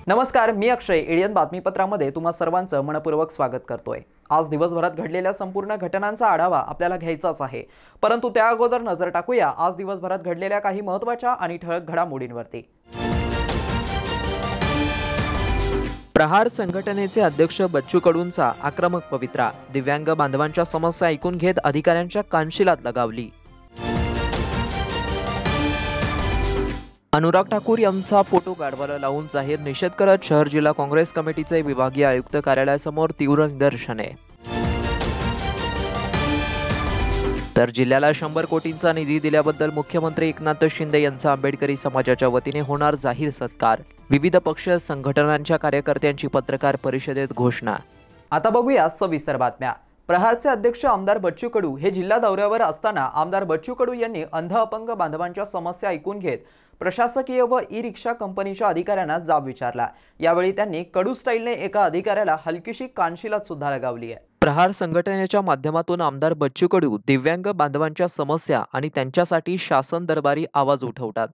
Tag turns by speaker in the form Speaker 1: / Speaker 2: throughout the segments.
Speaker 1: नमस्कार, मी अक्षय. एडियन बातमीपत्रामध्ये तुम्हा सर्वांचं मनपूर्वक स्वागत करतोय. आज दिवसभरात घडलेल्या संपूर्ण घटनांचा आढावा आपल्याला घ्यायचाच आहे, परंतु त्या अगोदर नजर टाकूया आज दिवसभरात घडलेल्या काही महत्त्वाच्या आणि ठळक घडामोडींवरती. प्रहार संघटनेचे अध्यक्ष बच्चू कडूंचा आक्रमक पवित्रा. दिव्यांग बांधवांच्या समस्या ऐकून घेत अधिकाऱ्यांच्या कानशिलात लगावली. अनुराग ठाकूर यांचा फोटो गाढवाला लावून जाहीर निषेध करत शहर जिल्हा काँग्रेस कमिटीचे विभागीय आयुक्त कार्यालयासमोर तीव्र निदर्शने. तर जिल्ह्याला 100 कोटींचा निधी दिल्याबद्दल मुख्यमंत्री एकनाथ शिंदे यांचा आंबेडकरी समाजाच्या वतीने होणार जाहीर सत्कार. विविध पक्ष संघटनांच्या कार्यकर्त्यांची पत्रकार परिषदेत घोषणा. आता बघूया सविस्तर बातम्या. प्रहारचे अध्यक्ष आमदार बच्चू कडू हे जिल्हा दौऱ्यावर असताना आमदार बच्चू कडू यांनी अंध अपंग बांधवांच्या समस्या ऐकून घेत प्रशासकीय व ई-रिक्षा कंपनीच्या अधिकाऱ्यांना जाब विचारला. यावेळी त्यांनी कडू स्टाईलने एका अधिकाऱ्याला हलकीशी कानशिलात सुद्धा लगावली आहे. प्रहार संघटनेच्या माध्यमातून आमदार बच्चू कडू दिव्यांग बांधवांच्या समस्या आणि त्यांच्यासाठी शासन दरबारी आवाज उठवतात.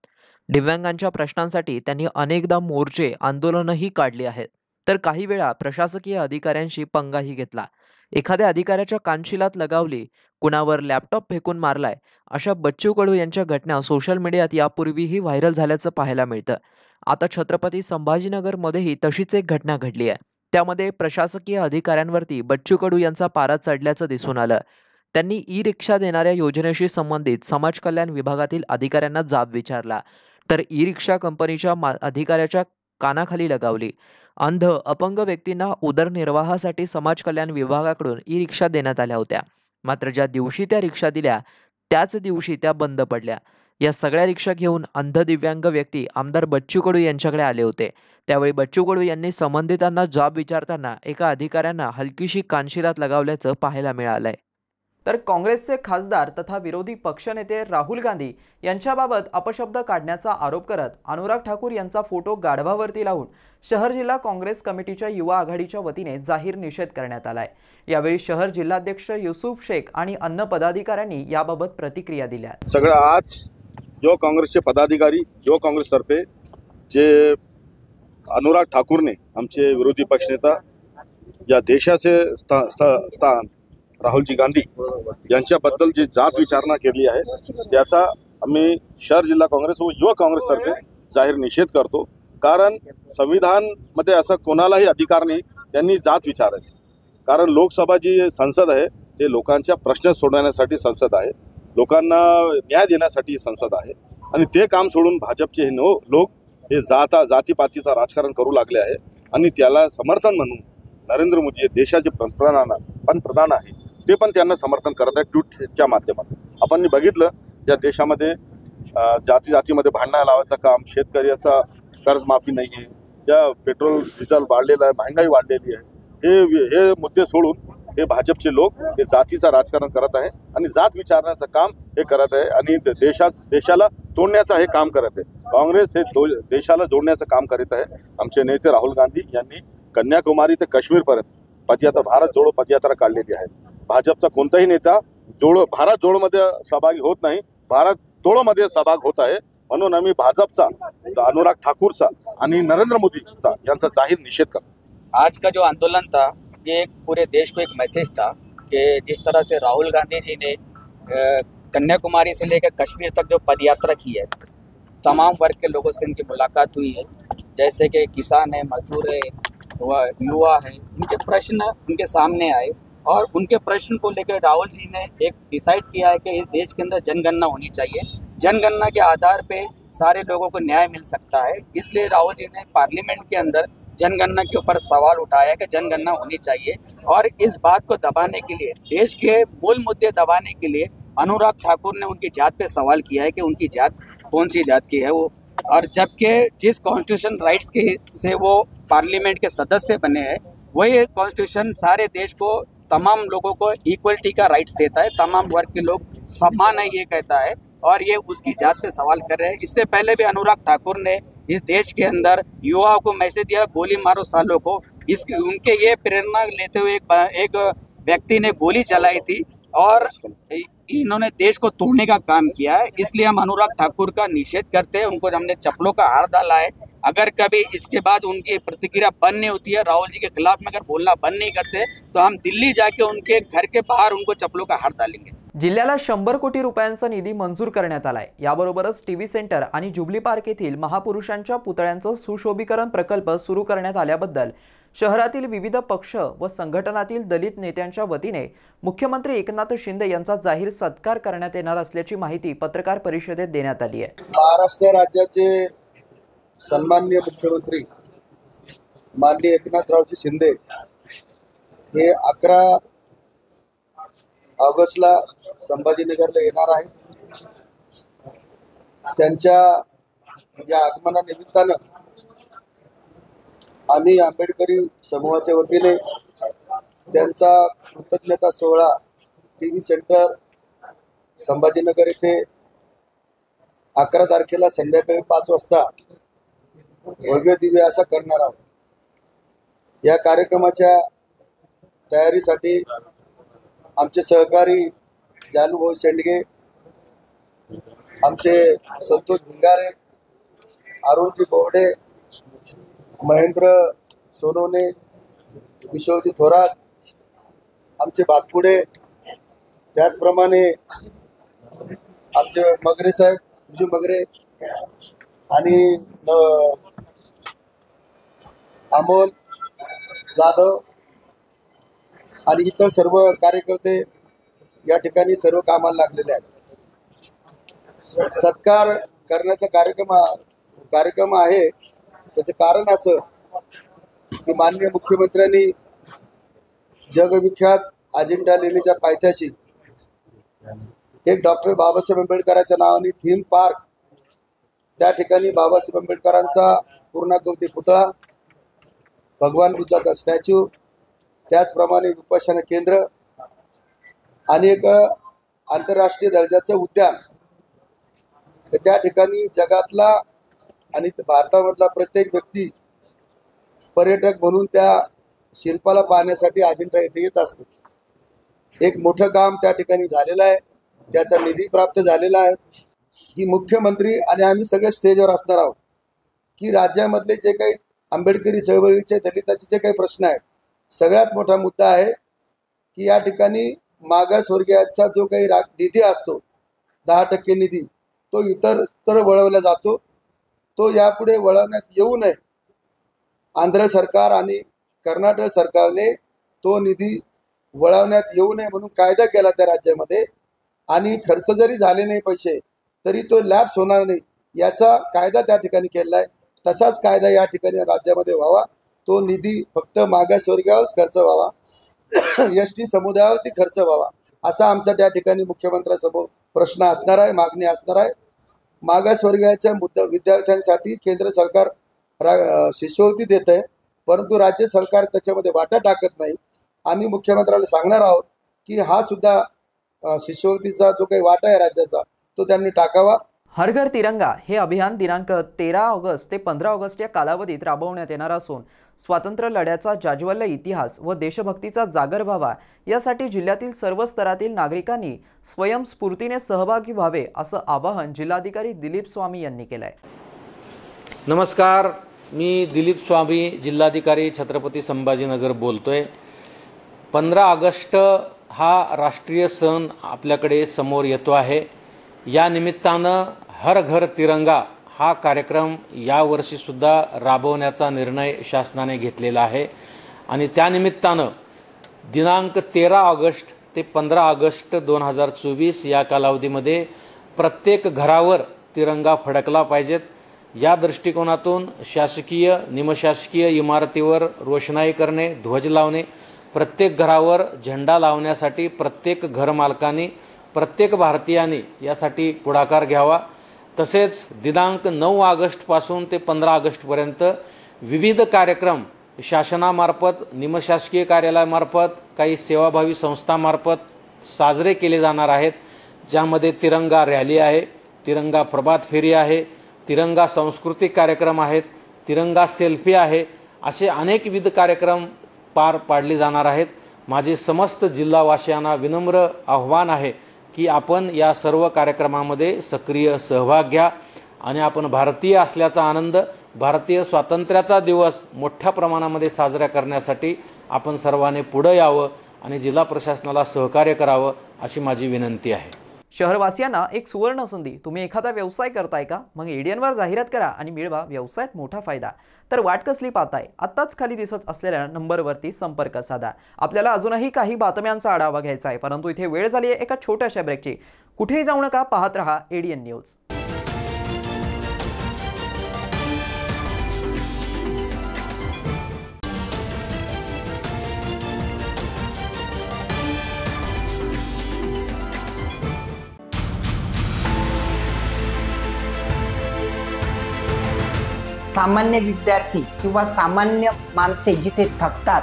Speaker 1: दिव्यांगांच्या प्रश्नांसाठी त्यांनी अनेकदा मोर्चे आंदोलनही काढली आहेत, तर काही वेळा प्रशासकीय अधिकाऱ्यांशी पंगाही घेतला. एखाद्या अधिकाऱ्याच्या कानशिलात लगावली, कुणावर लॅपटॉप फेकून मारलाय, अशा बच्चू कडू यांच्या घटना सोशल मीडियात यापूर्वीही व्हायरल झाल्याचं पाहायला मिळतं. आता छत्रपती संभाजीनगरमध्येही तशीच एक घटना घडली आहे. त्यामध्ये प्रशासकीय अधिकाऱ्यांवरती बच्चू कडू यांचा पारा चढल्याचं दिसून आलं. त्यांनी ई-रिक्षा देणाऱ्या योजनेशी संबंधित समाज कल्याण विभागातील अधिकाऱ्यांना जाब विचारला, तर ई-रिक्षा कंपनीच्या अधिकाऱ्याच्या कानाखाली लगावली. अंध अपंग व्यक्तींना उदरनिर्वाहासाठी समाज कल्याण विभागाकडून ई-रिक्षा देण्यात आल्या होत्या, मात्र ज्या दिवशी त्या रिक्षा दिल्या त्याच दिवशी त्या बंद पडल्या. या सगळ्या रिक्षा घेऊन अंध दिव्यांग व्यक्ती आमदार बच्चू कडू यांच्याकडे आले होते. त्यावेळी बच्चू कडू यांनी संबंधितांना जाब विचारताना एका अधिकाऱ्यांना हलकीशी कानशिलात लगावल्याचं पाहायला मिळालंय. तर काँग्रेसचे खासदार तथा विरोधी पक्षनेते राहुल गांधी यांच्याबाबत अपशब्द काढण्याचा आरोप करत अनुराग ठाकूर यांचा फोटो गाढवावरती लावून शहर जिल्हा काँग्रेस कमिटीच्या युवा आघाडीच्या वतीने जाहीर निषेध करण्यात आलाय. यावेळी शहर जिल्हाध्यक्ष युसुफ शेख आणि अन्य पदाधिकाऱ्यांनी याबाबत प्रतिक्रिया दिल्या.
Speaker 2: सगळं आज युवा काँग्रेसचे पदाधिकारी युवा काँग्रेसतर्फे जे अनुराग ठाकूरने आमचे विरोधी पक्षनेता या देशाचे स्थान राहुलजी गांधी यांच्याबद्दल जी जात विचारणा केली आहे त्याचा आम्ही शहर जिल्हा काँग्रेस व युवा काँग्रेसतर्फे जाहीर निषेध करतो. कारण संविधानमध्ये असं कोणालाही अधिकार नाही त्यांनी जात विचारायचं. कारण लोकसभा जी संसद आहे ते लोकांच्या प्रश्न सोडवण्यासाठी संसद आहे, लोकांना न्याय देण्यासाठी संसद आहे, आणि ते काम सोडून भाजपचे हे लोक हे जातीपातीचं राजकारण करू लागले आहे. आणि त्याला समर्थन म्हणून नरेंद्र मोदी देशाचे पंतप्रधान आहे ते पण त्यांना समर्थन करत आहे ट्विटच्या माध्यमातून. आपण बघितलं या देशामध्ये जातीमध्ये भांडणं लावायचं काम, शेतकऱ्याचा कर्जमाफी नाही आहे, या पेट्रोल डिझेल वाढलेलं आहे, महागाई वाढलेली आहे, हे मुद्दे सोडून हे भाजपचे लोक हे जातीचं राजकारण करत आहे आणि जात विचारण्याचं काम हे करत आहे आणि देशाला तोडण्याचं हे काम करत आहे. काँग्रेस हे देशाला जोडण्याचं काम करीत आहे. आमचे नेते राहुल गांधी यांनी कन्याकुमारी ते काश्मीरपर्यंत भारत जोडो पदयात्रा काढलेली आहे. भाजपचा कोणताही नेता भारत जोडोमध्ये सहभागी होत नाही, भारत तोडोमध्ये सहभाग होत आहे. म्हणून आम्ही भाजपचा, अनुराग ठाकूरचा आणि नरेंद्र मोदीचा यांचा जाहीर निषेध करतो.
Speaker 3: आज का जो आंदोलन था ये एक पूरे देश को एक मैसेज था कि जिस तरह से राहुल गांधी जी ने कन्याकुमारी से लेकर कश्मीर तक जो पदयात्रा की है, तमाम वर्ग के लोगों से इनकी मुलाकात हुई है, जैसे कि किसान है, मजदूर है, युवा है, उनके प्रश्न उनके सामने आए और उनके प्रश्न को लेकर राहुल जी ने एक डिसाइड किया है कि इस देश के अंदर जनगणना होनी चाहिए, जनगणना के आधार पे सारे लोगों को न्याय मिल सकता है। इसलिए राहुल जी ने पार्लियामेंट के अंदर जनगणना के ऊपर सवाल उठाया कि जनगणना होनी चाहिए, और इस बात को दबाने के लिए, देश के मूल मुद्दे दबाने के लिए अनुराग ठाकुर ने उनकी जात पे सवाल किया है कि उनकी जात कौन सी जात की है वो, और जबकि जिस कॉन्स्टिट्यूशन राइट्स के से वो पार्लियामेंट के सदस्य बने हैं वही कॉन्स्टिट्यूशन सारे देश को तमाम लोगों को इक्वलिटी का राइट्स देता है, तमाम वर्ग के लोग समान है ये कहता है, और ये उसकी जात पे सवाल कर रहे हैं। इससे पहले भी अनुराग ठाकुर ने इस देश के अंदर युवाओं को मैसेज दिया, गोली मारो सालों को। इसके उनके ये प्रेरणा लेते हुए एक व्यक्ति ने गोली चलाई थी और इन्होंने देश को तोड़ने का काम किया है। इसलिए हम अनुराग ठाकुर का निषेध करते हैं, उनको हमने चप्पलों का हार डाला है। अगर कभी इसके बाद उनकी प्रतिक्रिया बंद नहीं होती है, राहुल जी के खिलाफ में अगर बोलना बंद नहीं करते, तो हम दिल्ली जाके उनके घर के बाहर उनको चप्पलों का हार डालेंगे।
Speaker 1: जिल्ह्याला 100 कोटी रुपयांचा निधी मंजूर करण्यात आलाय। याबरोबरच टीव्ही सेंटर आणि जुबली पार्क येथील महापुरुषांच्या पुतळ्यांचं सुशोभीकरण प्रकल्प सुरू करण्यात आल्याबद्दल शहरातील विविध पक्ष व संघटनातील दलित नेत्यांच्या वतीने मुख्यमंत्री एकनाथ शिंदे यांचा जाहीर सत्कार करण्यात येणार असल्याची माहिती पत्रकार परिषदेत देण्यात आली आहे।
Speaker 4: महाराष्ट्र राज्याचे सन्माननीय मुख्यमंत्री माननीय एकनाथरावजी शिंदे हे 11 ऑगस्टला संभाजीनगरला येणार आहेत। त्यांच्या या आगमनानिमित्तानं आम्ही आंबेडकरी समूहाच्या वतीने त्यांचा कृतज्ञता सोहळा टीव्ही सेंटर संभाजीनगर येथे 11 तारखेला संध्याकाळी 5 वाजता भव्य दिव्य असा करणार आहोत। या कार्यक्रमाच्या तयारीसाठी आमचे सहकारी जानुभाऊ शेंडगे, आमचे संतोष भिंगारे, अरुणजी बोर्डे, महेंद्र सोनवणे, किशोरजी थोरात, आमचे बातपुडे, त्याचप्रमाणे आमचे मगरे साहेब, सुजी मगरे आणि अमोल जाधव आणि इतर सर्व कार्यकर्ते या ठिकाणी सर्व कामाला लागलेले आहेत। सत्कार करण्याचा कार्यक्रम आहे। त्याचं कारण असं की माननीय मुख्यमंत्र्यांनी जगविख्यात अजिंठा लेणीच्या पायथ्याशी एक डॉक्टर बाबासाहेब आंबेडकरांच्या नावाने थीम पार्क, त्या ठिकाणी बाबासाहेब आंबेडकरांचा पूर्णाकृती पुतळा, भगवान बुद्धाचा स्टॅच्यू, त्याचप्रमाणे विपश्यना केंद्र आणि एक आंतरराष्ट्रीय दर्जाचं उद्यान, त्या ठिकाणी जगातला आणि भारतामधला प्रत्येक व्यक्ती पर्यटक म्हणून त्या शिल्पाला पाहण्यासाठी अजिंठा येथे येत असतो। एक मोठं काम त्या ठिकाणी झालेलं आहे, त्याचा निधी प्राप्त झालेला आहे की मुख्यमंत्री आणि आम्ही सगळे स्टेजवर असणार आहोत की राज्यामधले जे काही आंबेडकरी चळवळीचे दलिताचे जे काही प्रश्न आहेत, सगळ्यात मोठा मुद्दा आहे की या ठिकाणी मागासवर्गीयांचा जो काही निधी असतो 10% निधी तो इतर वळवला जातो, तो यापुढे वळवण्यात येऊ नये। आंध्र सरकार आणि कर्नाटक सरकारने तो निधी वळवण्यात येऊ नये म्हणून कायदा केला त्या राज्यामध्ये, आणि खर्च जरी झाले नाही पैसे तरी तो लॅप्स होणार नाही याचा कायदा त्या ठिकाणी केला आहे। तसाच कायदा या ठिकाणी राज्यामध्ये व्हावा, तो निधी फक्त मागासवर्गीयावरच खर्च व्हावा, एसटी समुदायावरती खर्च व्हावा, असा आमचा त्या ठिकाणी मुख्यमंत्र्यांसमोर प्रश्न असणार आहे, मागणी असणार आहे। मागासवर्गीयांच्या विद्यार्थ्यांसाठी केंद्र सरकार शिष्यवृत्ती देत आहे, परंतु राज्य सरकार त्याच्यामध्ये वाटा टाकत नाही। आम्ही मुख्यमंत्र्यांना सांगणार आहोत की हा सुद्धा शिष्यवृत्तीचा जो काही वाटा आहे राज्याचा तो त्यांनी टाकावा।
Speaker 1: हर घर तिरंगा हे अभियान दिनांक 13 ऑगस्ट ते 15 ऑगस्ट या कालावधीत राबवण्यात येणार असून स्वातंत्र्य लढ्याचा जाज्वल्य इतिहास व देशभक्तीचा जागर व्हावा यासाठी जिल्ह्यातील सर्व स्तरातील नागरिकांनी स्वयंस्फूर्तीने सहभागी व्हावे असं आवाहन जिल्हाधिकारी दिलीप स्वामी यांनी केलं आहे।
Speaker 5: नमस्कार, मी दिलीप स्वामी, जिल्हाधिकारी छत्रपती संभाजीनगर बोलतोय। 15 ऑगस्ट हा राष्ट्रीय सण आपल्याकडे समोर येतो आहे। या निमित्तानं हर घर तिरंगा हा कार्यक्रम यावर्षी सुद्धा राबवण्याचा निर्णय शासनाने घेतलेला आहे आणि त्यानिमित्तानं दिनांक 13 ऑगस्ट ते 15 ऑगस्ट 2024 या कालावधीमध्ये प्रत्येक घरावर तिरंगा फडकला पाहिजेत। या दृष्टिकोनातून शासकीय निमशासकीय इमारतीवर रोषणाई करणे, ध्वज लावणे, प्रत्येक घरावर झेंडा लावण्यासाठी प्रत्येक घरमालकांनी, प्रत्येक भारतीयांनी यासाठी पुढाकार घ्यावा। तसेच दिनांक 9 ऑगस्ट पासून ते 15 ऑगस्ट पर्यंत विविध कार्यक्रम शासनामार्फत, निमशासकीय कार्यालयामार्फत, काही सेवाभावी संस्थांमार्फत साजरे केले जाणार आहेत, ज्यामध्ये तिरंगा रॅली आहे, तिरंगा प्रभात फेरी आहे, तिरंगा सांस्कृतिक कार्यक्रम आहेत, तिरंगा सेल्फी आहे, असे अनेकविध कार्यक्रम पार पाडले जाणार आहेत. माझे समस्त जिल्हावासियांना विनम्र आव्हान आहे की आपण या सर्व कार्यक्रमामध्ये सक्रिय सहभाग घ्या आणि आपण भारतीय असल्याचा आनंद, भारतीय स्वातंत्र्याचा दिवस मोठ्या प्रमाणामध्ये साजरा करण्यासाठी आपण सर्वांनी पुढे यावं आणि जिल्हा प्रशासनाला सहकार्य करावं अशी माझी विनंती आहे.
Speaker 6: शहरवासियांना एक सुवर्ण संधी. तुम्ही एखादा व्यवसाय करताय का? मग एडियनवर जाहिरात करा आणि मिळवा व्यवसायात मोठा फायदा. तर वाट कसली पाहताय? आत्ताच खाली दिसत असलेल्या नंबरवरती संपर्क साधा. आपल्याला अजूनही काही बातम्यांचा आढावा घ्यायचा आहे, परंतु इथे वेळ झाली आहे एका छोट्याशा ब्रेकची. कुठेही जाऊ नका, पाहत रहा एडियन न्यूज.
Speaker 7: सामान्य विद्यार्थी किंवा सामान्य माणसे जिथे थकतात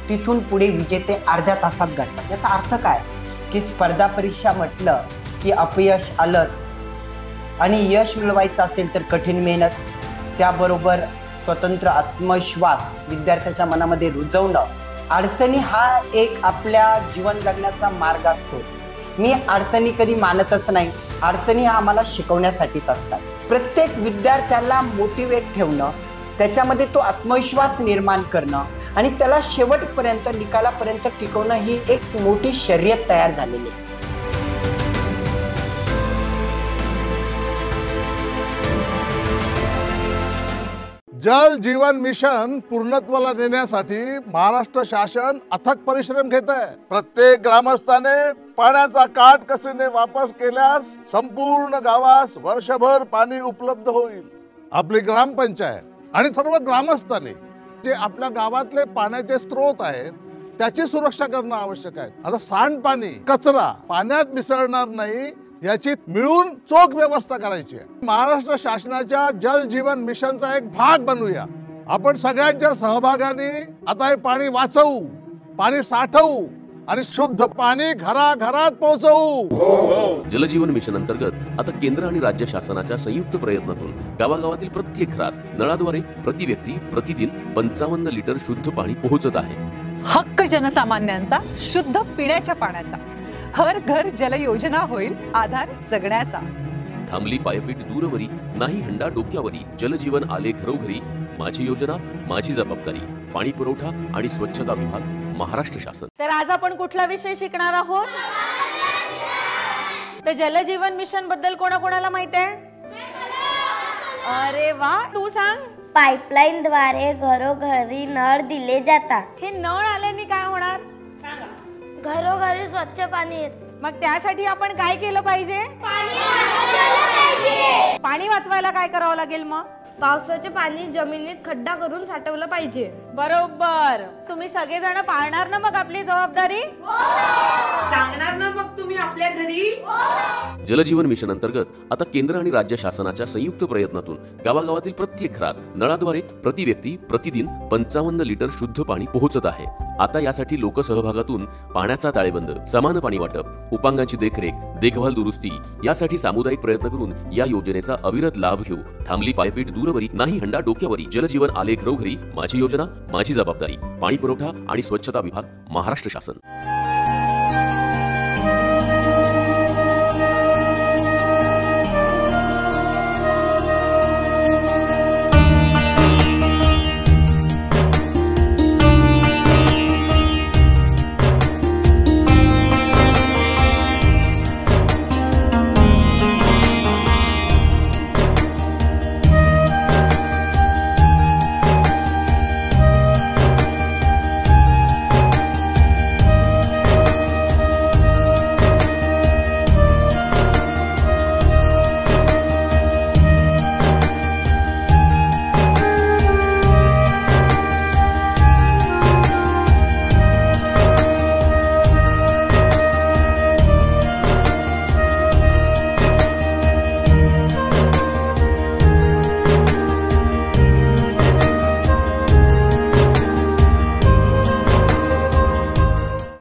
Speaker 7: तिथून पुढे विजेते अर्ध्या तासात घडतात. याचा अर्थ काय की स्पर्धा परीक्षा म्हटलं की अपयश आलंच आणि यश मिळवायचं असेल तर कठीण मेहनत, त्याबरोबर स्वतंत्र आत्मविश्वास विद्यार्थ्याच्या मनामध्ये रुजवणं. अडचणी हा एक आपल्या जीवन जगण्याचा मार्ग असतो. मी अडचणी कधी मानतच नाही. अडचणी हा आम्हाला शिकवण्यासाठीच असतात. प्रत्येक विद्यार्थ्याला मोटिवेट ठेवणं, त्याच्यामध्ये तो आत्मविश्वास निर्माण करणं आणि त्याला शेवटपर्यंत निकालापर्यंत टिकवणं ही एक मोठी शर्यत तयार झालेली आहे.
Speaker 8: जल जीवन मिशन पूर्णत्वाला नेण्यासाठी महाराष्ट्र शासन अथक परिश्रम घेत आहे. प्रत्येक ग्रामस्थाने पाण्याचा काटकसरीने वापर केल्यास संपूर्ण गावास वर्षभर पाणी उपलब्ध होईल. आपली ग्रामपंचायत आणि सर्व ग्रामस्थांनी जे आपल्या गावातले पाण्याचे स्रोत आहेत त्याची सुरक्षा करणं आवश्यक आहे. आता सांडपाणी, कचरा पाण्यात मिसळणार नाही याची मिळून चोख व्यवस्था करायची आहे. महाराष्ट्र शासनाच्या जल जीवन मिशनचा एक भाग बनूया. आपण सगळ्यांच्या सहभागाने आता हे पाणी वाचवू, पाणी साठवू आणि शुद्ध पाणी घराघरात पोहोचवू.
Speaker 9: जलजीवन मिशन अंतर्गत आता केंद्र आणि राज्य शासनाच्या संयुक्त प्रयत्नातून गावागावातील प्रत्येक घरात नळाद्वारे प्रति व्यक्ती प्रतिदिन 55 लिटर शुद्ध पाणी पोहोचत आहे.
Speaker 10: हक्क जनसामान्यांचा शुद्ध पिण्याच्या पाण्याचा. हर घर जल योजना होईल आधार जगण्याचा.
Speaker 9: थांबली पायपीट दूरवरी, नाही हंडा डोक्यावरी. जलजीवन आले घरोघरी. माझी योजना माझी जबाबदारी. पाणी पुरवठा आणि स्वच्छता विभाग, महाराष्ट्र शासन.
Speaker 11: तर आज आपण कुठला विषय शिकणार आहोत? तर जलजीवन मिशन बद्दल कोणाकोणाला माहिती आहे? अरे वा, तू सांग.
Speaker 12: पाईपलाईन द्वारे घरोघरी नळ दिले जातात.
Speaker 11: हे नळ आल्याने काय होणार?
Speaker 12: घरोघरी स्वच्छ पाणी येते.
Speaker 11: मग त्यासाठी आपण काय केलं पाहिजे? पाणी वाचवायला काय करावं लागेल? मग
Speaker 12: पावसाचे पाणी जमिनीत खड्डा करून साठवलं पाहिजे.
Speaker 11: बरोबर. तुम्ही सगळेजण पाळणार ना मग आपली जबाबदारी? सांगणार ना मग तुम्ही आपल्या घरी?
Speaker 9: जलजीवन मिशन अंतर्गत आता केंद्र आणि राज्य शासनाच्या संयुक्त प्रयत्नातून गावागावातील प्रत्येक घरात नळाद्वारे प्रति व्यक्ती प्रतिदिन 55 लिटर शुद्ध पाणी पोहोचत आहे. आता यासाठी लोकसहभागातून पाण्याचा ताळेबंद, समान पाणी वाटप, उपांगांची देखरेख, देखभाल दुरुस्ती यासाठी सामुदायिक प्रयत्न करून या योजनेचा अविरत लाभ घेऊ. थांबली पायपीट दूरवरी, नाही हंडा डोक्यावरी. जलजीवन आले घरोघरी. माझी योजना माझी जबाबदारी. पाणी पुरवठा आणि स्वच्छता विभाग, महाराष्ट्र शासन.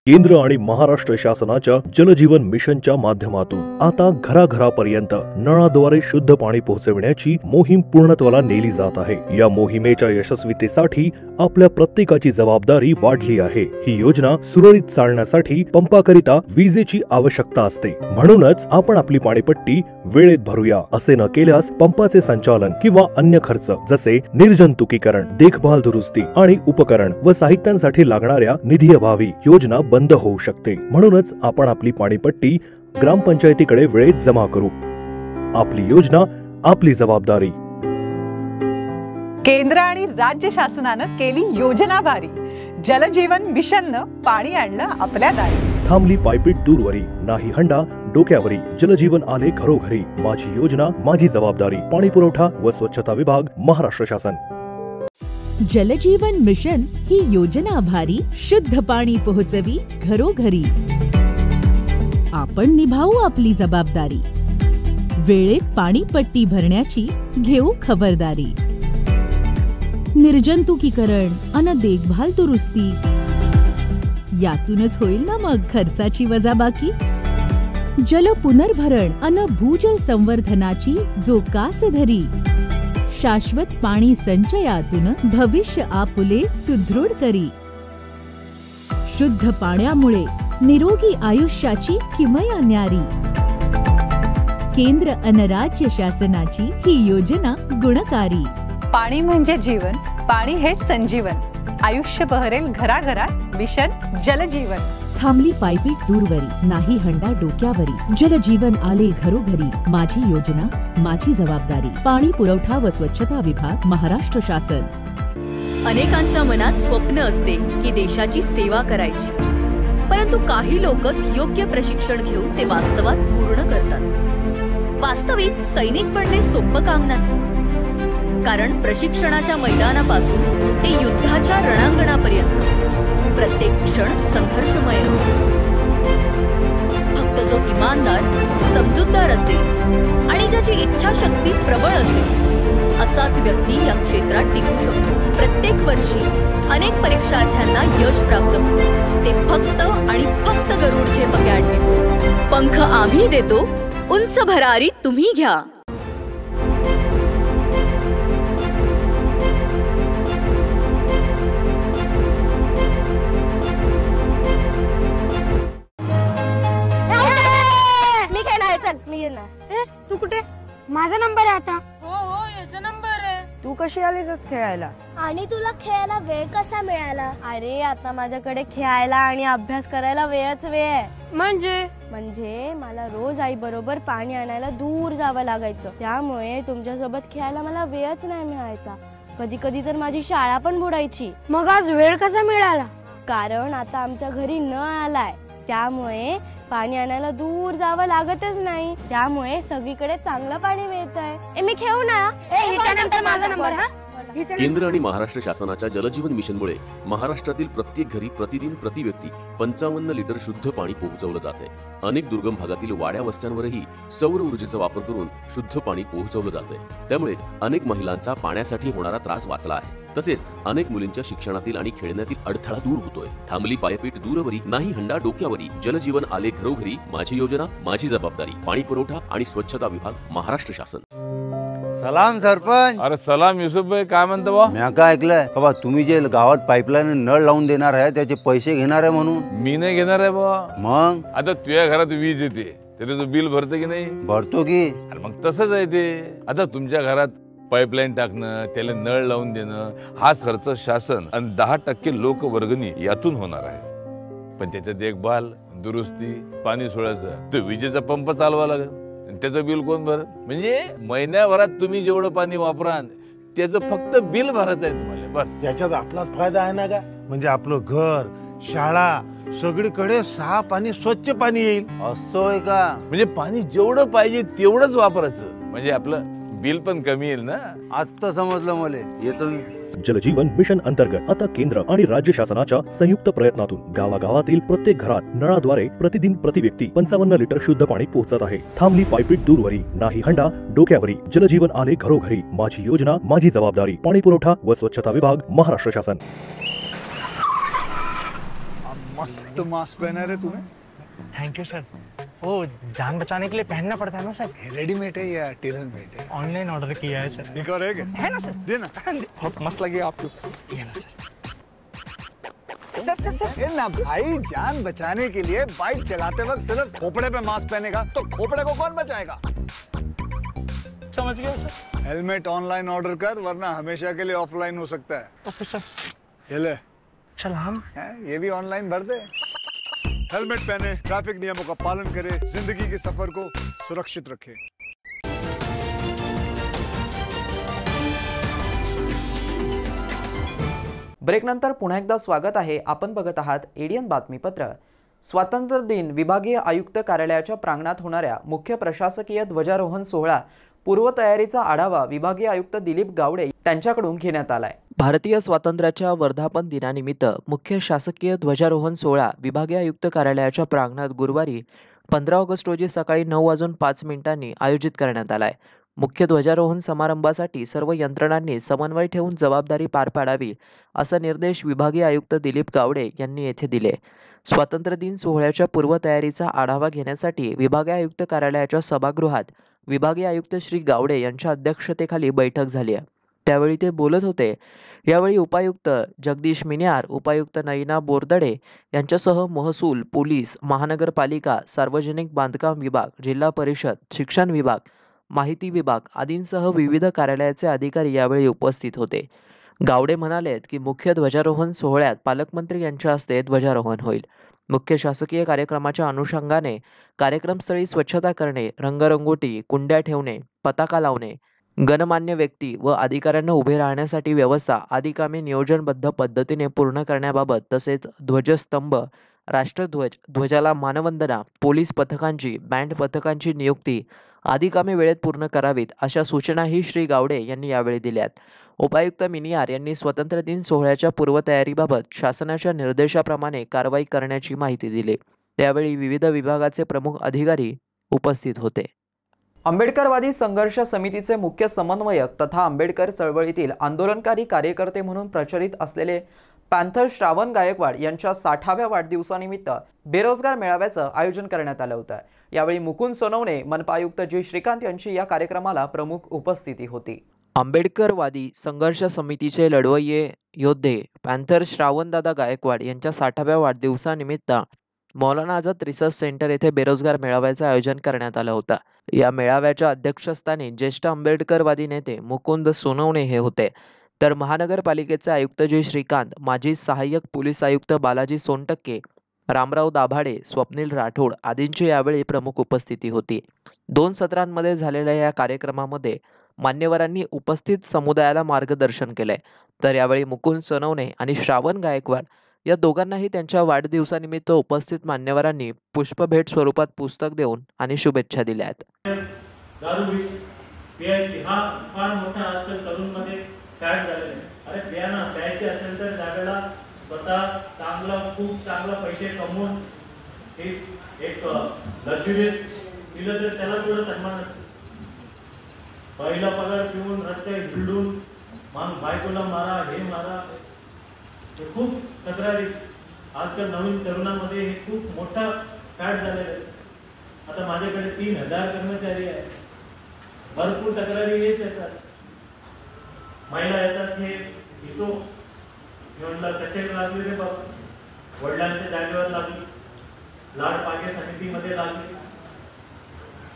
Speaker 13: केंद्र आणि महाराष्ट्र शासनाच्या जलजीवन मिशनच्या माध्यमातून आता घराघरापर्यंत नळाद्वारे शुद्ध पाणी पोहोचविण्याची मोहीम पूर्णत्वाला नेली जात आहे। या मोहिमेच्या यशस्वीतेसाठी आपल्या प्रत्येकाची जबाबदारी वाढली आहे। ही योजना सुरळीत चालण्यासाठी पंपाकरिता विजेची आवश्यकता असते, म्हणूनच आपण आपली पाणीपट्टी वेळेत भरूया। असे न केल्यास पंपाचे संचालन किंवा अन्य खर्च जसे निर्जंतुकीकरण, देखभाल, दुरुस्ती आणि उपकरण व साहित्यांसाठी लागणाऱ्या निधीअभावी योजना बंद होऊ शकते। म्हणूनच आपण आपली पाणीपट्टी ग्रामपंचायतीकडे वेळेत जमा करू। आपली योजना, आपली जबाबदारी।
Speaker 10: केंद्र आणि राज्य शासनानं केली योजना भारी, जलजीवन मिशननं पाणी आणलं आपल्या दारी।
Speaker 13: थांबली पायपीट दूरवरी, नाही हंडा डोक्यावरी, जलजीवन आले घरोघरी, माझी योजना माझी जबाबदारी। पाणी पुरवठा व स्वच्छता विभाग, महाराष्ट्र शासन।
Speaker 14: जलजीवन मिशन ही योजना आभारी शुद्ध पाणी पोहोचवी घरोघरी। आपण निभावू आपली जबाबदारी, वेळेत पाणी पट्टी भरण्याची घेऊ खबरदारी। निर्जंतुकीकरण अन देखभाल दुरुस्ती, यातूनच होईल ना मग खर्चाची वजाबाकी। जल पुनर्भरण अन भूजल संवर्धनाची जो कास धरी, शाश्वत पाणी संचयातून भविष्य आपुले सुदृढ करी। शुद्ध पाण्यामुळे निरोगी आयुष्याची किमया न्यारी। केंद्र अन राज्य शासनाची ही योजना गुणकारी।
Speaker 10: पाणी म्हणजे जीवन, पाणी हे संजीवन, आयुष्य बहरेल घराघरात, मिशन जलजीवन।
Speaker 14: थांबली पायपीट दूरवरी, नाही हंडा डोक्यावरी, जलजीवन आले घरोघरी, माझी योजना माझी जबाबदारी। पाणी पुरवठा व स्वच्छता विभाग, महाराष्ट्र शासन।
Speaker 15: अनेकांच्या मनात स्वप्न असते की देशाची सेवा करायची, परंतु काही लोकच योग्य प्रशिक्षण घेऊन ते वास्तवात पूर्ण करतात। वास्तविक सैनिक बनणे सोपं काम नाही, कारण प्रशिक्षणाच्या मैदानापासून ते युद्धाच्या रणांगणापर्यंत प्रत्येक क्षण संघर्षमय असतो। फक्त जो इमानदार, समजूतदार असेल आणि ज्याची इच्छाशक्ती प्रबळ असेल, असाच व्यक्ती या क्षेत्रात टिकू शकतो। प्रत्येक वर्षी अनेक परीक्षार्थ्यांना यश प्राप्त होते, ते फक्त आणि फक्त गरुडचे पकॅडमी। पंख आम्ही देतो, उंच भरारी तुम्ही घ्या।
Speaker 12: तू कुठे? माझा नंबर आहे आता। हो याचा नंबर आहे।
Speaker 16: तू कशी आलीस खेळायला?
Speaker 12: आणि तुला खेळायला वेळ कसा मिळाला? अरे आता माझ्याकडे खेळायला आणि अभ्यास करायला वेळच वेळ आहे। म्हणजे मला रोज आई बरोबर पाणी आणायला दूर जावं लागायचं, त्यामुळे तुमच्यासोबत खेळायला मला वेळच नाही मिळायचा। कधी कधी तर माझी शाळा पण बुडायची।
Speaker 16: मग आज वेळ कसा मिळाला?
Speaker 12: कारण आता आमच्या घरी नळ आलाय, त्यामुळे पाणी आणायला दूर जावं लागतच नाही, त्यामुळे सगळीकडे चांगलं पाणी मिळतंय। मी खेळू ना?
Speaker 16: हिच्यानंतर माझा नंबर। हा
Speaker 9: केंद्र आणि महाराष्ट्र शासनाच्या जलजीवन मिशनमुळे महाराष्ट्रातील प्रत्येक घरी प्रतिदिन प्रति व्यक्ती 55 लिटर शुद्ध पाणी पोहोचवलं जाते। अनेक दुर्गम भागातील वाड्या वस्त्यांवरही सौर ऊर्जेचा वापर करून शुद्ध पाणी पोहोचवलं जाते। त्यामुळे अनेक महिलांचा पाण्यासाठी होणारा त्रास वाचला आहे। तसेच अनेक मुलींच्या शिक्षणातील आणि खेळण्यातील अडथळा दूर होतोय। थांबली पायपीट दूरवरी, नाही हंडा डोक्यावरी, जलजीवन आले घरोघरी, माझी योजना माझी जबाबदारी। पाणी पुरवठा आणि स्वच्छता विभाग, महाराष्ट्र शासन।
Speaker 17: सलाम सरपंच।
Speaker 18: अरे सलाम युसुफ भाई, काय म्हणतो बा?
Speaker 17: मी काय ऐकलंय बाबा, तुम्ही जे गावात पाईपलाईन नळ लावून देणार आहे त्याचे पैसे घेणार आहे म्हणून?
Speaker 18: मी नाही घेणार आहे बा।
Speaker 17: मग
Speaker 18: आता तुझ्या घरात वीज येते, त्याचं बिल भरते की नाही?
Speaker 17: भरतो की।
Speaker 18: अरे मग तसंच आहे ते। आता तुमच्या घरात पाईपलाईन टाकणं, त्याला नळ लावून देणं, हाच खर्च शासन आणि 10% लोक वर्गणी यातून होणार आहे। पण त्याच्या देखभाल, दुरुस्ती, पाणी सोडायचं, तो विजेचा पंप चालवा लागेल, त्याचं बिल कोण भरत? म्हणजे महिन्याभरात तुम्ही जेवढं पाणी वापराल त्याचं फक्त बिल भरायचं आहे तुम्हाला, बस।
Speaker 19: याच्यात आपलाच फायदा आहे ना का? म्हणजे आपलं घर, शाळा, सगळीकडे साफ आणि स्वच्छ पाणी येईल।
Speaker 17: असं का?
Speaker 18: म्हणजे पाणी जेवढं पाहिजे तेवढंच वापरायचं, म्हणजे आपलं बिल पण कमी येईल ना।
Speaker 17: आता समजलं मला, येतो मी।
Speaker 13: जलजीवन मिशन अंतर्गत आता केंद्र आणि राज्य शासनाच्या संयुक्त प्रयत्नातून गावागावातील प्रत्येक घरात नळाद्वारे प्रतिदिन प्रति व्यक्ती 55 लिटर शुद्ध पाणी पोहोचत आहे। थांबली पायपीट दूरवरी, नाही हंडा डोक्यावरी, जलजीवन आले घरोघरी, माझी योजना माझी जबाबदारी। पाणी पुरवठा व स्वच्छता विभाग, महाराष्ट्र शासन।
Speaker 20: मस्त मास्क पहना रे तूने।
Speaker 21: Thank you sir. वो जान बचाने के लिए पहनना पड़ता है ना सर।
Speaker 20: रेडीमेड है या टेलर मेड है?
Speaker 21: ऑनलाइन ऑर्डर किया है सर।
Speaker 20: एक और है क्या?
Speaker 21: है ना सर।
Speaker 20: देना।
Speaker 21: बहुत मस्त लगे आपको। ये ना सर।
Speaker 20: सर ना भाई, जान बचाने के लिए बाइक चलाते वक्त सिर्फ खोपड़े पे मास्क पहनेगा तो खोपड़े को कौन बचाएगा?
Speaker 21: समझ गया सर।
Speaker 20: हेलमेट ऑनलाइन ऑर्डर कर, वरना हमेशा के लिए ऑफलाइन हो सकता है।
Speaker 21: Okay sir.
Speaker 20: ये ले।
Speaker 21: चल हम
Speaker 20: ये भी ऑनलाइन भर दे। हेलमेट पहने, ट्रैफिक नियमों का पालन करे, जिंदगी के सफर को सुरक्षित रखे।
Speaker 6: ब्रेकनंतर पुन्हा एकदा स्वागत आहे। आपण बघत आहात एडियन बातमीपत्र। स्वातंत्र्य दिन विभागीय आयुक्त कार्यालयाच्या प्रांगणात होणाऱ्या मुख्य प्रशासकीय ध्वजारोहण सोहळा पूर्वतयारीचा आढावा विभागीय आयुक्त दिलीप गावडे यांच्याकडून घेण्यात आलाय।
Speaker 1: भारतीय स्वातंत्र्याच्या वर्धापन दिनानिमित्त मुख्य शासकीय ध्वजारोहण सोहळा विभागीय आयुक्त कार्यालयाच्या प्रांगणात गुरुवारी 15 ऑगस्ट रोजी सकाळी 9:05 आयोजित करण्यात आलाय। मुख्य ध्वजारोहण समारंभासाठी सर्व यंत्रणांनी समन्वय ठेवून जबाबदारी पार पाडावी असा निर्देश विभागीय आयुक्त दिलीप गावडे यांनी येथे दिले। स्वातंत्र्य दिन सोहळ्याच्या पूर्वतयारीचा आढावा घेण्यासाठी विभागीय आयुक्त कार्यालयाच्या सभागृहात विभागीय आयुक्त श्री गावडे यांच्या अध्यक्षतेखाली बैठक झाली आहे। त्यावेळी ते बोलत होते। यावेळी उपायुक्त जगदीश मिन्यार, उपायुक्त नयना बोरदडे यांच्यासह महसूल, पोलीस, महानगरपालिका, सार्वजनिक बांधकाम विभाग, जिल्हा परिषद, शिक्षण विभाग, माहिती विभाग आदींसह विविध कार्यालयाचे अधिकारी यावेळी उपस्थित होते। गावडे म्हणाले की मुख्य ध्वजारोहण सोहळ्यात पालकमंत्री यांच्या हस्ते ध्वजारोहण होईल। मुख्य शासकीय कार्यक्रमाच्या अनुषंगाने कार्यक्रमस्थळी स्वच्छता करणे, रंगरंगोटी, कुंड्या ठेवणे, पताका लावणे, गणमान्य व्यक्ती व अधिकाऱ्यांना उभे राहण्यासाठी व्यवस्था आदी कामे नियोजनबद्ध पद्धतीने पूर्ण करण्याबाबत तसेच ध्वजस्तंभ, राष्ट्रध्वज, ध्वजाला मानवंदना, पोलीस पथकांची, बँड पथकांची नियुक्ती आदी कामे वेळेत पूर्ण करावीत अशा सूचनाही श्री गावडे यांनी यावेळी दिल्यात। उपायुक्त मिनियार यांनी स्वातंत्र्य दिन सोहळ्याच्या पूर्वतयारीबाबत शासनाच्या निर्देशाप्रमाणे कारवाई करण्याची माहिती दिली। त्यावेळी विविध विभागाचे प्रमुख अधिकारी उपस्थित होते।
Speaker 6: आंबेडकरवादी संघर्ष समितीचे मुख्य समन्वयक तथा आंबेडकर चळवळीतील आंदोलनकारी कार्यकर्ते म्हणून प्रचलित असलेले पॅन्थर श्रावण गायकवाड यांच्या 60व्या वाढदिवसानिमित्त बेरोजगार मेळाव्याचं आयोजन करण्यात आलं होतं। यावेळी मुकुंद सोनवणे, मनपा आयुक्त जी श्रीकांत यांची या कार्यक्रमाला प्रमुख उपस्थिती होती।
Speaker 1: आंबेडकरवादी संघर्ष समितीचे लढवय्ये योद्धे पॅन्थर श्रावणदादा गायकवाड यांच्या 60व्या वाढदिवसानिमित्त मौलाना आझाद रिसर्च सेंटर येथे बेरोजगार मेळाव्याचे आयोजन करण्यात आलं होतं। या मेळाव्याच्या अध्यक्षस्थानी ज्येष्ठ आंबेडकरवादी नेते मुकुंद सोनवणे हे होते, तर महानगरपालिकेचे आयुक्त जी श्रीकांत, माजी सहाय्यक पोलीस आयुक्त बालाजी सोनटक्के, रामराव दाभाडे, स्वप्नील राठोड आदींची यावेळी प्रमुख उपस्थिती होती। 2 सत्रांमध्ये झालेल्या या कार्यक्रमामध्ये मान्यवरांनी उपस्थित समुदायाला मार्गदर्शन केले, तर यावेळी मुकुंद सोनवणे आणि श्रावण गायकवाड या दोघांनाही त्यांच्या वाढदिवसानिमित्त उपस्थित मान्यवरांनी पुष्पभेट स्वरूपात पुस्तक देऊन आणि शुभेच्छा दिल्यात।
Speaker 22: दारू प्यायची हा फार मोठा आजकाल तरुणमध्ये फॅड झालेला आहे। अरे प्याना प्यायची असेल तर जागेला स्वतः खूप चांगला पैसे कमवून एक लक्झुरियस दिलं तर त्याला थोडं सन्मान असतो। पहिला पगार पिऊन रस्ते हिंडून मग बायकोला मारा, हे मारा, हे खूप तक्रारी आजकाल नवीन तरुणामध्ये हे खूप मोठा फॅड झालेला आहे। आता माझ्याकडे 3000 कर्मचारी आहेत, भरपूर तक्रारी येत येतात। महिला येतात, हे येतो म्हणलं कसे लागले रे बाबा, वडिलांच्या जागेवर लागली, लाड पागे समितीमध्ये लागली,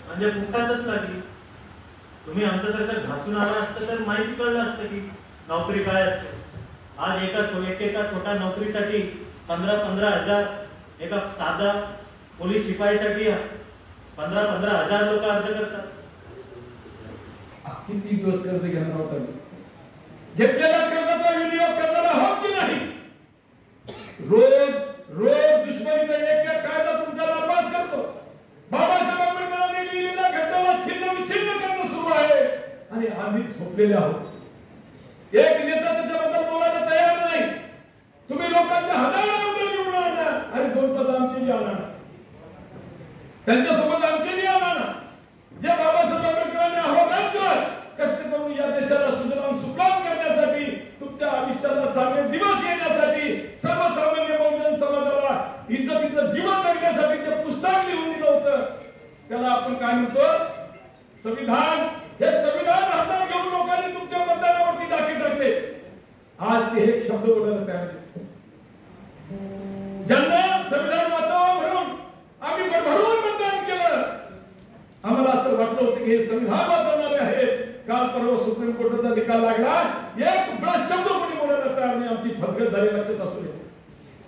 Speaker 22: म्हणजे फुकटातच लागली। तुम्ही आमच्यासारखं घासून आला असतं तर माहिती कळलं असतं की नोकरी काय असते। आज एका छोट्या नोकरीसाठी 15-15 हजार, एका साधा पोलीस शिपाईसाठी 15-15 हजार लोक अर्ज करतात।
Speaker 23: किती दिवस कर्ज घेणार होता? घेतलेल्या कर्जाचा विनियोग करणारा आहोत की नाही? रोज दुश्मनीचा एक कायदा तुमचा नापास करतो। बाबासाहेब आंबेडकरांनी लिहिलेल्या घटनेला छिन्न करणं सुरू आहे आणि आम्ही झोपलेले आहोत। एक नेता त्याच्याबद्दल बोलायला तयार नाही। तुम्ही लोकांचे हजारो निवडून आणा आणि 2 पद आमची बी आणा, त्यांच्यासोबत आमची बी आणा। जे बाबासाहेब आंबेडकरांनी अहोरात्र कष्ट करून या देशाला सुजलाम सुफलाम करण्यासाठी, तुमच्या आयुष्याला चांगले दिवस येण्यासाठी, सर्वसामान्य बहुजन समाजाला त्याला आपण काय म्हणतो, संविधान. हे संविधान हातात घेऊन लोकांनी तुमच्या मतदारावरती टाके टाकले. आज ते एक शब्द बोलायला तयार नाही. ज्यांना संविधान वाचावं म्हणून आम्ही भरभरून मतदान केलं, आम्हाला असं वाटलं होतं की हे संविधान वाचवणारे आहेत. काल परवा सुप्रीम कोर्टाचा निकाल लागला, एक शब्द कोणी बोलायला तयार नाही. आमची फसगत झाली, लक्षात असू दे.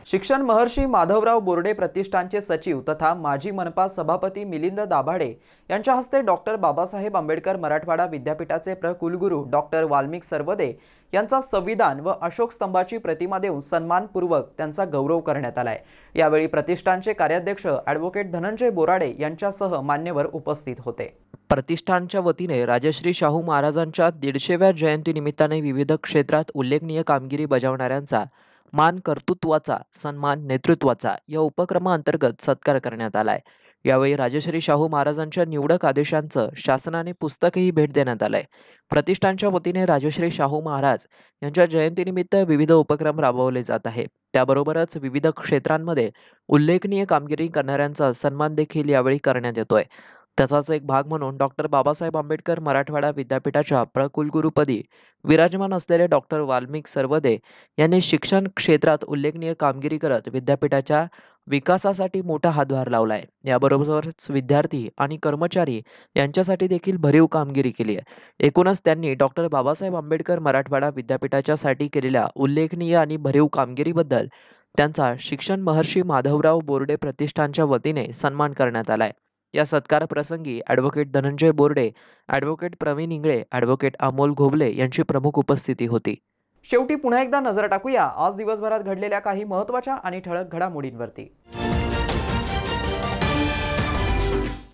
Speaker 6: शिक्षण महर्षी माधवराव बोर्डे प्रतिष्ठानचे सचिव तथा माजी मनपा सभापती मिलिंद दाभाडे यांच्या हस्ते डॉक्टर बाबासाहेब आंबेडकर मराठवाडा विद्यापीठाचे कुलगुरू डॉक्टर वाल्मिक सरवदे यांचा संविधान व अशोक स्तंभाची प्रतिमा देऊन सन्मानपूर्वक त्यांचा गौरव करण्यात आलाय. यावेळी प्रतिष्ठानचे कार्याध्यक्ष ॲडव्होकेट धनंजय बोराडे यांच्यासह मान्यवर उपस्थित होते.
Speaker 1: प्रतिष्ठानच्या वतीने राजश्री शाहू महाराजांच्या 150व्या जयंतीनिमित्ताने विविध क्षेत्रात उल्लेखनीय कामगिरी बजावणाऱ्यांचा मान, कर्तृत्वाचा सन्मान, नेतृत्वाचा या उपक्रमाअंतर्गत सत्कार करण्यात आलाय. यावेळी राजश्री शाहू महाराजांच्या निवडक आदेशांचं शासनाने पुस्तकही भेट देण्यात आलंय. प्रतिष्ठानच्या वतीने राजश्री शाहू महाराज यांच्या जयंतीनिमित्त विविध उपक्रम राबवले जात आहे. त्याबरोबरच विविध क्षेत्रांमध्ये उल्लेखनीय कामगिरी करणाऱ्यांचा सन्मान देखील यावेळी करण्यात येतोय. त्याचाच एक भाग म्हणून डॉक्टर बाबासाहेब आंबेडकर मराठवाडा विद्यापीठाच्या प्रकुलगुरूपदी विराजमान असलेले डॉक्टर वाल्मिक सरवदे यांनी शिक्षण क्षेत्रात उल्लेखनीय कामगिरी करत विद्यापीठाच्या विकासासाठी मोठा हातभार लावलाय. याबरोबरच विद्यार्थी आणि कर्मचारी यांच्यासाठी देखील भरीव कामगिरी केली आहे. एकूणच त्यांनी डॉक्टर बाबासाहेब आंबेडकर मराठवाडा विद्यापीठाच्यासाठी केलेल्या उल्लेखनीय आणि भरीव कामगिरीबद्दल त्यांचा शिक्षण महर्षी माधवराव बोर्डे प्रतिष्ठानच्या वतीने सन्मान करण्यात आलाय. या सत्कार प्रसंगी advocate Dhananjay Borde, advocate Pravin Ingale, advocate Amol Ghobale यांची प्रमुख उपस्थिती होती.
Speaker 6: शेवटी पुन्हा एकदा नजर टाकूया आज दिवसभरात घडलेल्या काही महत्त्वाच्या आणि ठळक घडामोडींवरती.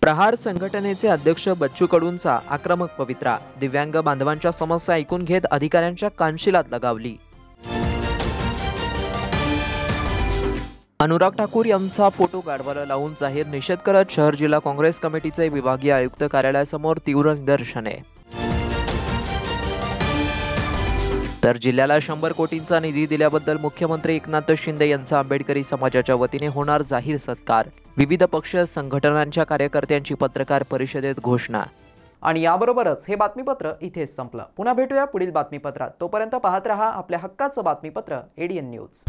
Speaker 1: प्रहार संघटनेचे अध्यक्ष बच्चू कडूंचा आक्रमक पवित्रा. दिव्यांग बांधवांच्या समस्या ऐकून घेत अधिकाऱ्यांच्या कानशिलात लगावली. अनुराग ठाकूर यांचा फोटो गाढवाला लावून जाहीर निषेध करत शहर जिल्हा काँग्रेस कमिटीचे विभागीय आयुक्त कार्यालयासमोर तीव्र निदर्शने. तर जिल्ह्याला 100 कोटींचा निधी दिल्याबद्दल मुख्यमंत्री एकनाथ शिंदे यांचा आंबेडकरी समाजाच्या वतीने होणार जाहीर सत्कार. विविध पक्ष संघटनांच्या कार्यकर्त्यांची पत्रकार परिषदेत घोषणा.
Speaker 6: आणि याबरोबरच हे बातमीपत्र इथेच संपलं. पुन्हा भेटूया पुढील बातमीपत्रात. तोपर्यंत पाहत रहा आपल्या हक्काचं बातमीपत्र ADN न्यूज.